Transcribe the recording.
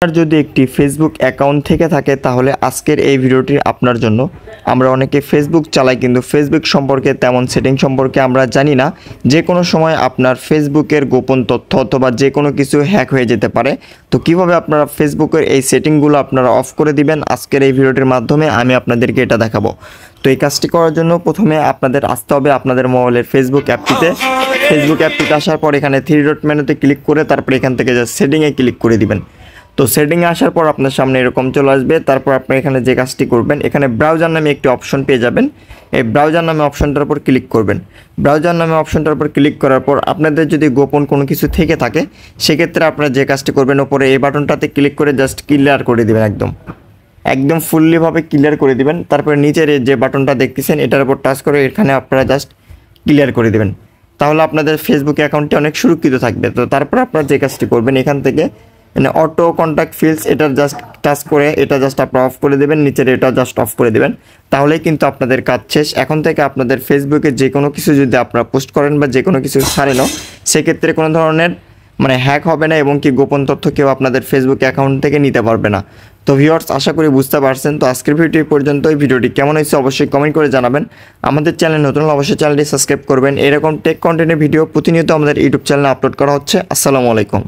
আপনার যদি একটি ফেসবুক অ্যাকাউন্ট থেকে থাকে তাহলে আজকের এই ভিডিওটি আপনার জন্য। আমরা অনেকে ফেসবুক চালাই কিন্তু ফেসবুক সম্পর্কে তেমন সেটিং সম্পর্কে আমরা জানি না। যে কোনো সময় আপনার ফেসবুকের গোপন তথ্য অথবা যে কোনো কিছু হ্যাক হয়ে যেতে পারে। তো কিভাবে আপনারা ফেসবুকের এই সেটিংগুলো আপনারা অফ করে দিবেন আজকের এই ভিডিওটির মাধ্যমে আমি আপনাদেরকে এটা দেখাবো। তো এই কাজটি করার জন্য প্রথমে আপনাদের আসতে হবে আপনাদের মোবাইলের ফেসবুক অ্যাপটিতে আসার পর এখানে থ্রি ডট মেনুতে ক্লিক করে তারপর এখান থেকে জাস্ট সেটিংয়ে ক্লিক করে দিবেন। তো সেটিংয়ে আসার পর আপনার সামনে এরকম চলে আসবে। তারপর আপনি এখানে যে কাজটি করবেন, এখানে ব্রাউজার নামে একটি অপশন পেয়ে যাবেন। এই ব্রাউজার নামে অপশনটার উপর ক্লিক করবেন। ব্রাউজার নামে অপশনটার উপর ক্লিক করার পর আপনাদের যদি গোপন কোনো কিছু থেকে থাকে সেক্ষেত্রে আপনারা যে কাজটি করবেন, ওপরে এই বাটনটাতে ক্লিক করে জাস্ট ক্লিয়ার করে দেবেন, একদম ফুললিভাবে ক্লিয়ার করে দিবেন। তারপরে নিচের যে বাটনটা দেখতেছেন এটার উপর টাচ করে এখানে আপনারা জাস্ট ক্লিয়ার করে দেবেন। তাহলে আপনাদের ফেসবুক অ্যাকাউন্টটি অনেক সুরক্ষিত থাকবে। তো তারপর আপনারা যে কাজটি করবেন, এখান থেকে অটো কন্ট্যাক্ট ফিল্ডস এটা জাস্ট টাচ করে এটা জাস্ট আপনারা অফ করে দেবেন, নিচের এটা জাস্ট অফ করে দেবেন। তাহলেই কিন্তু আপনাদের কাজ শেষ। এখন থেকে আপনাদের ফেসবুকে যে কোনো কিছু যদি আপনারা পোস্ট করেন বা যে কোনো কিছু ছাড়েনও সেক্ষেত্রে কোনো ধরনের হ্যাক হবে না এবং কি গোপন তথ্য কেউ আপনাদের ফেসবুক অ্যাকাউন্ট থেকে নিতে পারবে না। তো ভিউয়ার্স, আশা করি বুঝতে পারছেন। তো আজকের ভিডিও পর্যন্ত এই ভিডিওটি কেমন হয়েছে অবশ্যই কমেন্ট করে জানাবেন। আমাদের চ্যানেল নতুন হলে অবশ্যই চ্যানেলটি সাবস্ক্রাইব করবেন। এরকম টেক কন্টেন্টের ভিডিও প্রতিনিয়ত আমাদের ইউটিউব চ্যানেলে আপলোড করা হচ্ছে। আসসালামু আলাইকুম।